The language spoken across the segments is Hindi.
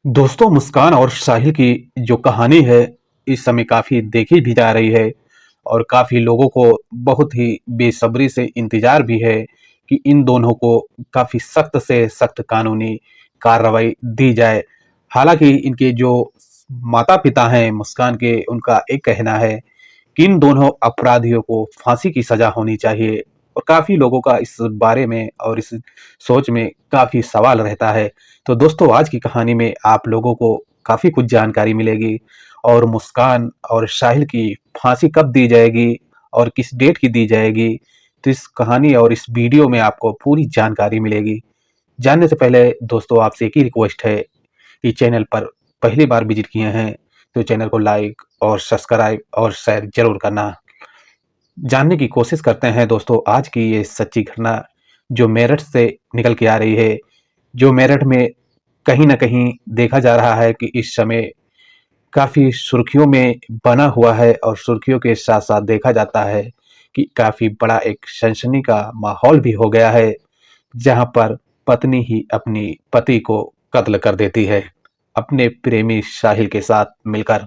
दोस्तों, मुस्कान और साहिल की जो कहानी है, इस समय काफ़ी देखी भी जा रही है और काफ़ी लोगों को बहुत ही बेसब्री से इंतज़ार भी है कि इन दोनों को काफ़ी सख्त से सख्त कानूनी कार्रवाई दी जाए। हालाँकि इनके जो माता-पिता हैं मुस्कान के, उनका एक कहना है कि इन दोनों अपराधियों को फांसी की सजा होनी चाहिए और काफ़ी लोगों का इस बारे में और इस सोच में काफ़ी सवाल रहता है। तो दोस्तों, आज की कहानी में आप लोगों को काफ़ी कुछ जानकारी मिलेगी और मुस्कान और साहिल की फांसी कब दी जाएगी और किस डेट की दी जाएगी, तो इस कहानी और इस वीडियो में आपको पूरी जानकारी मिलेगी। जानने से पहले दोस्तों, आपसे एक ही रिक्वेस्ट है कि चैनल पर पहली बार विजिट किए हैं तो चैनल को लाइक और सब्सक्राइब और शेयर जरूर करना। जानने की कोशिश करते हैं दोस्तों, आज की ये सच्ची घटना जो मेरठ से निकल के आ रही है। जो मेरठ में कहीं न कहीं देखा जा रहा है कि इस समय काफ़ी सुर्खियों में बना हुआ है और सुर्खियों के साथ-साथ देखा जाता है कि काफ़ी बड़ा एक सनसनी का माहौल भी हो गया है, जहाँ पर पत्नी ही अपनी पति को कत्ल कर देती है, अपने प्रेमी साहिल के साथ मिलकर।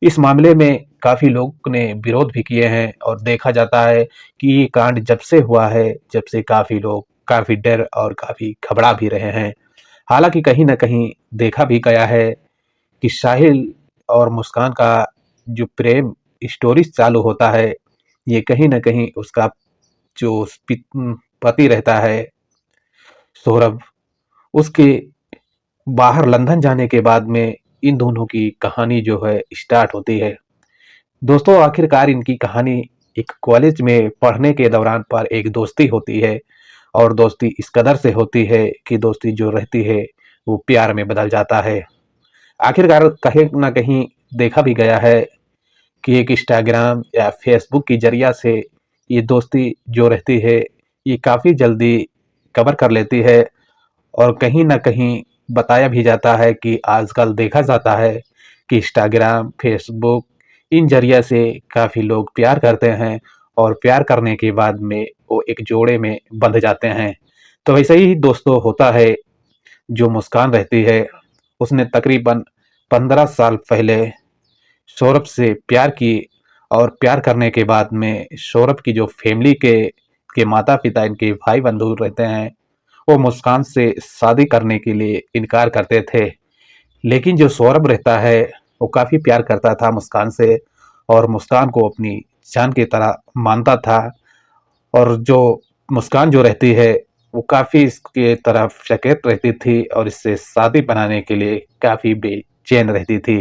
इस मामले में काफ़ी लोग ने विरोध भी किए हैं और देखा जाता है कि ये कांड जब से हुआ है, जब से काफ़ी लोग काफ़ी डर और काफ़ी घबरा भी रहे हैं। हालाँकि कहीं न कहीं देखा भी गया है कि साहिल और मुस्कान का जो प्रेम स्टोरी चालू होता है, ये कहीं न कहीं उसका जो पति रहता है, सौरभ, उसके बाहर लंदन जाने के बाद में इन दोनों की कहानी जो है स्टार्ट होती है। दोस्तों, आखिरकार इनकी कहानी एक कॉलेज में पढ़ने के दौरान पर एक दोस्ती होती है और दोस्ती इस कदर से होती है कि दोस्ती जो रहती है, वो प्यार में बदल जाता है। आखिरकार कहीं न कहीं देखा भी गया है कि एक इंस्टाग्राम या फ़ेसबुक के ज़रिया से ये दोस्ती जो रहती है, ये काफ़ी जल्दी कवर कर लेती है और कहीं न कहीं बताया भी जाता है कि आजकल देखा जाता है कि इंस्टाग्राम, फ़ेसबुक इन ज़रिया से काफ़ी लोग प्यार करते हैं और प्यार करने के बाद में वो एक जोड़े में बंध जाते हैं। तो वैसे ही दोस्तों होता है, जो मुस्कान रहती है, उसने तकरीबन 15 साल पहले सौरभ से प्यार की और प्यार करने के बाद में सौरभ की जो फैमिली के माता-पिता, इनके भाई-बंधु रहते हैं, वो मुस्कान से शादी करने के लिए इनकार करते थे। लेकिन जो सौरभ रहता है, वो काफ़ी प्यार करता था मुस्कान से और मुस्कान को अपनी जान की तरह मानता था और जो मुस्कान जो रहती है, वो काफ़ी इसके तरफ सचेत रहती थी और इससे शादी बनाने के लिए काफ़ी बेचैन रहती थी।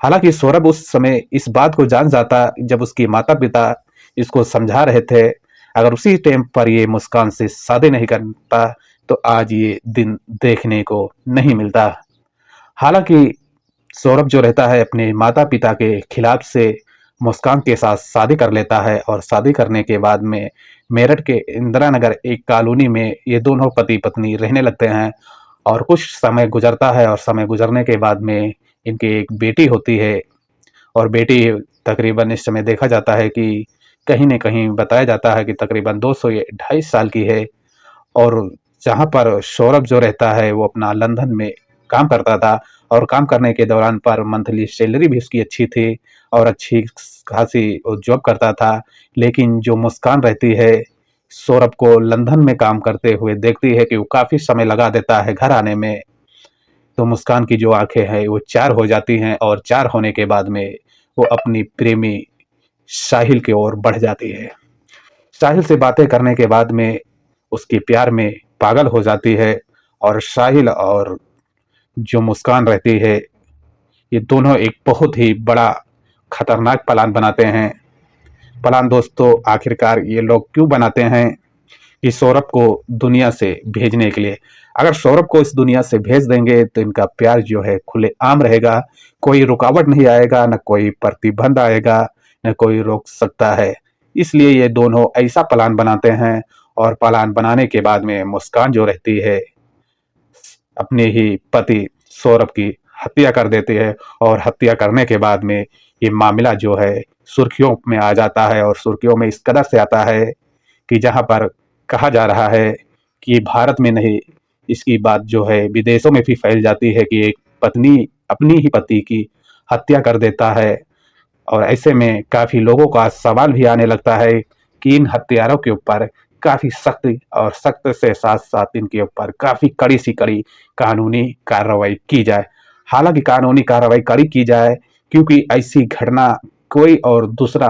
हालाँकि सौरभ उस समय इस बात को जान जाता, जब उसके माता-पिता इसको समझा रहे थे, अगर उसी टाइम पर ये मुस्कान से शादी नहीं करता, तो आज ये दिन देखने को नहीं मिलता। हालाँकि सौरभ जो रहता है अपने माता-पिता के खिलाफ से मुस्कान के साथ शादी कर लेता है और शादी करने के बाद में मेरठ के इंदिरा नगर एक कॉलोनी में ये दोनों पति-पत्नी रहने लगते हैं और कुछ समय गुजरता है और समय गुजरने के बाद में इनकी एक बेटी होती है और बेटी तकरीबन इस समय देखा जाता है कि कहीं न कहीं बताया जाता है कि तकरीबन 200 या 2.5 साल की है और जहाँ पर सौरभ जो रहता है वो अपना लंदन में काम करता था और काम करने के दौरान पर मंथली सैलरी भी उसकी अच्छी थी और अच्छी खासी वो जॉब करता था। लेकिन जो मुस्कान रहती है, सौरभ को लंदन में काम करते हुए देखती है कि वो काफ़ी समय लगा देता है घर आने में, तो मुस्कान की जो आँखें हैं वो 4 हो जाती हैं और 4 होने के बाद में वो अपनी प्रेमी साहिल की ओर बढ़ जाती है। साहिल से बातें करने के बाद में उसके प्यार में पागल हो जाती है और साहिल और जो मुस्कान रहती है, ये दोनों एक बहुत ही बड़ा खतरनाक प्लान बनाते हैं। प्लान दोस्तों, आखिरकार ये लोग क्यों बनाते हैं कि सौरभ को दुनिया से भेजने के लिए। अगर सौरभ को इस दुनिया से भेज देंगे तो इनका प्यार जो है खुलेआम रहेगा, कोई रुकावट नहीं आएगा, न कोई प्रतिबंध आएगा, न कोई रोक सकता है। इसलिए ये दोनों ऐसा प्लान बनाते हैं और प्लान बनाने के बाद में मुस्कान जो रहती है, अपने ही पति सौरभ की हत्या कर देती है और हत्या करने के बाद में ये मामला जो है सुर्खियों में आ जाता है और सुर्खियों में इस कदर से आता है कि जहाँ पर कहा जा रहा है कि ये भारत में नहीं, इसकी बात जो है विदेशों में भी फैल जाती है कि एक पत्नी अपनी ही पति की हत्या कर देता है। और ऐसे में काफ़ी लोगों का सवाल भी आने लगता है कि इन हत्यारों के ऊपर काफ़ी सख्त और सख्त से साथ-साथ इनके ऊपर काफ़ी कड़ी से कड़ी कानूनी कार्रवाई की जाए। हालाँकि कानूनी कार्रवाई कड़ी की जाए क्योंकि ऐसी घटना कोई और दूसरा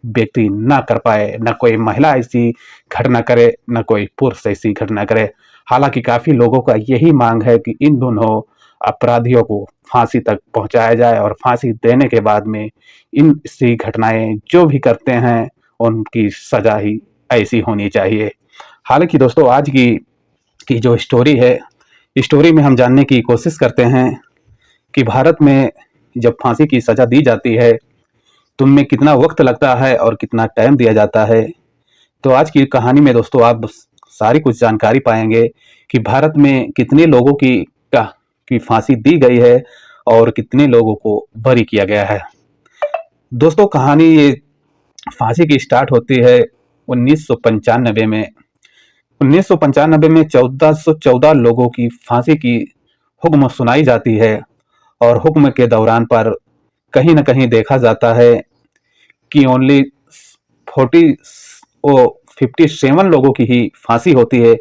व्यक्ति ना कर पाए, ना कोई महिला ऐसी घटना करे, ना कोई पुरुष ऐसी घटना करे। हालाँकि काफ़ी लोगों का यही माँग है कि इन दोनों अपराधियों को फांसी तक पहुँचाया जाए और फांसी देने के बाद में इन सी घटनाएँ जो भी करते हैं, उनकी सज़ा ही ऐसी होनी चाहिए। हालाँकि दोस्तों आज की जो स्टोरी है, स्टोरी में हम जानने की कोशिश करते हैं कि भारत में जब फांसी की सज़ा दी जाती है, तो उनमें कितना वक़्त लगता है और कितना टाइम दिया जाता है। तो आज की कहानी में दोस्तों आप सारी कुछ जानकारी पाएँगे कि भारत में कितने लोगों की फांसी दी गई है और कितने लोगों को बरी किया गया है। दोस्तों कहानी ये फांसी की स्टार्ट होती है 1995 में। 1995 में 1414 लोगों की फांसी की हुक्म सुनाई जाती है और हुक्म के दौरान पर कहीं न कहीं देखा जाता है कि ओनली 40 ओ 57 लोगों की ही फांसी होती है,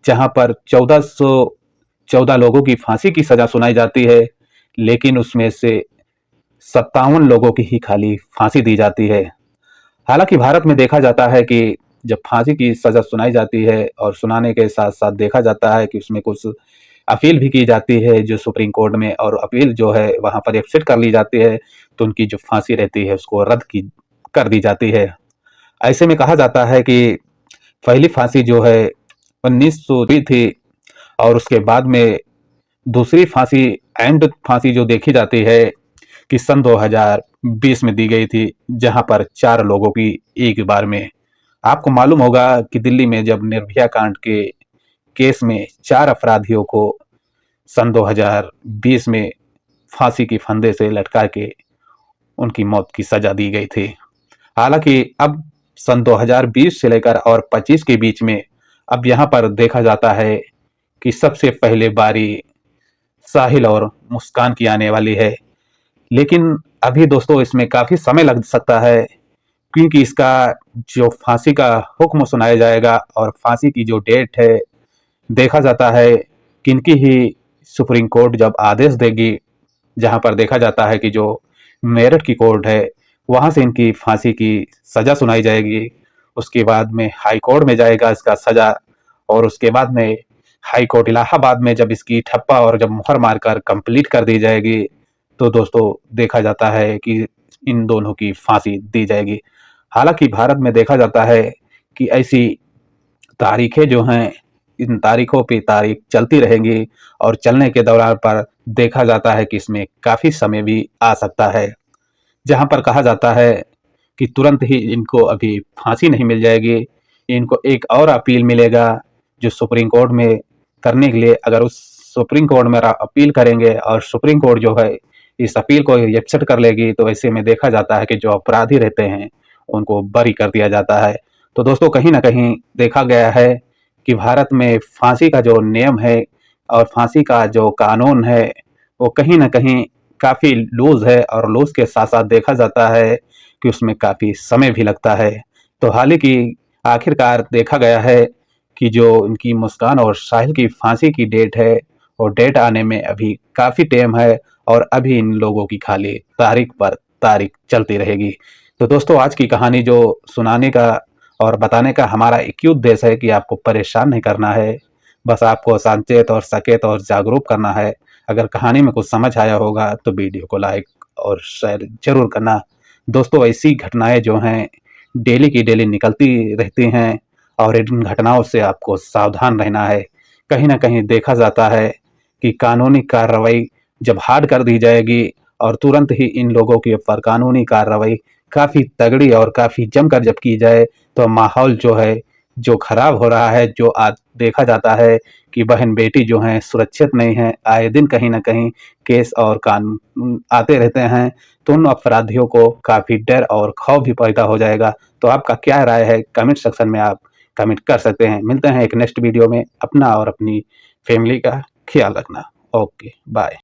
जहां पर 1414 लोगों की फांसी की सजा सुनाई जाती है, लेकिन उसमें से 57 लोगों की ही खाली फांसी दी जाती है। हालांकि भारत में देखा जाता है कि जब फांसी की सजा सुनाई जाती है और सुनाने के साथ साथ देखा जाता है कि उसमें कुछ अपील भी की जाती है जो सुप्रीम कोर्ट में, और अपील जो है वहां पर एक्सेप्ट कर ली जाती है, तो उनकी जो फांसी रहती है उसको रद्द की कर दी जाती है। ऐसे में कहा जाता है कि पहली फांसी जो है 1900 हुई थी और उसके बाद में दूसरी फांसी एंड फांसी जो देखी जाती है कि सन 2020 में दी गई थी, जहां पर 4 लोगों की एक बार में। आपको मालूम होगा कि दिल्ली में जब निर्भया कांड के केस में 4 अपराधियों को सन 2020 में फांसी की फंदे से लटका के उनकी मौत की सजा दी गई थी। हालांकि अब सन 2020 से लेकर और 25 के बीच में अब यहाँ पर देखा जाता है कि सबसे पहले बारी साहिल और मुस्कान की आने वाली है। लेकिन अभी दोस्तों इसमें काफ़ी समय लग सकता है क्योंकि इसका जो फांसी का हुक्म सुनाया जाएगा और फांसी की जो डेट है, देखा जाता है कि इनकी ही सुप्रीम कोर्ट जब आदेश देगी, जहां पर देखा जाता है कि जो मेरठ की कोर्ट है वहां से इनकी फांसी की सजा सुनाई जाएगी। उसके बाद में हाई कोर्ट में जाएगा इसका सजा, और उसके बाद में हाई कोर्ट इलाहाबाद में जब इसकी ठप्पा और जब मुहर मारकर कंप्लीट कर दी जाएगी, तो दोस्तों देखा जाता है कि इन दोनों की फांसी दी जाएगी। हालांकि भारत में देखा जाता है कि ऐसी तारीखें जो हैं, इन तारीखों पे तारीख चलती रहेंगी और चलने के दौरान पर देखा जाता है कि इसमें काफ़ी समय भी आ सकता है। जहाँ पर कहा जाता है कि तुरंत ही इनको अभी फांसी नहीं मिल जाएगी, इनको एक और अपील मिलेगा जो सुप्रीम कोर्ट में करने के लिए, अगर उस सुप्रीम कोर्ट में अपील करेंगे और सुप्रीम कोर्ट जो है इस अपील को एक्सेप्ट कर लेगी, तो ऐसे में देखा जाता है कि जो अपराधी रहते हैं उनको बरी कर दिया जाता है। तो दोस्तों कहीं ना कहीं देखा गया है कि भारत में फांसी का जो नियम है और फांसी का जो कानून है वो कहीं ना कहीं काफ़ी लूज है, और लूज के साथ साथ देखा जाता है कि उसमें काफ़ी समय भी लगता है। तो हाल ही की आखिरकार देखा गया है कि जो इनकी मुस्कान और साहिल की फांसी की डेट है, वो डेट आने में अभी काफ़ी टाइम है और अभी इन लोगों की खाली तारीख पर तारीख चलती रहेगी। तो दोस्तों आज की कहानी जो सुनाने का और बताने का हमारा एक ही उद्देश्य है कि आपको परेशान नहीं करना है, बस आपको सचेत और सचेत और जागरूक करना है। अगर कहानी में कुछ समझ आया होगा तो वीडियो को लाइक और शेयर जरूर करना। दोस्तों ऐसी घटनाएं जो हैं डेली की डेली निकलती रहती हैं और इन घटनाओं से आपको सावधान रहना है। कहीं ना कहीं देखा जाता है कि कानूनी कार्रवाई जब हार्ड कर दी जाएगी और तुरंत ही इन लोगों के ऊपर कानूनी कार्रवाई काफ़ी तगड़ी और काफ़ी जमकर जब की जाए, तो माहौल जो है जो खराब हो रहा है, जो आज देखा जाता है कि बहन बेटी जो हैं सुरक्षित नहीं है, आए दिन कहीं ना कहीं केस और कानून आते रहते हैं, तो उन अपराधियों को काफ़ी डर और खौफ भी पैदा हो जाएगा। तो आपका क्या राय है कमेंट सेक्शन में आप कमेंट कर सकते हैं। मिलते हैं एक नेक्स्ट वीडियो में। अपना और अपनी फैमिली का ख्याल रखना। Okay, bye.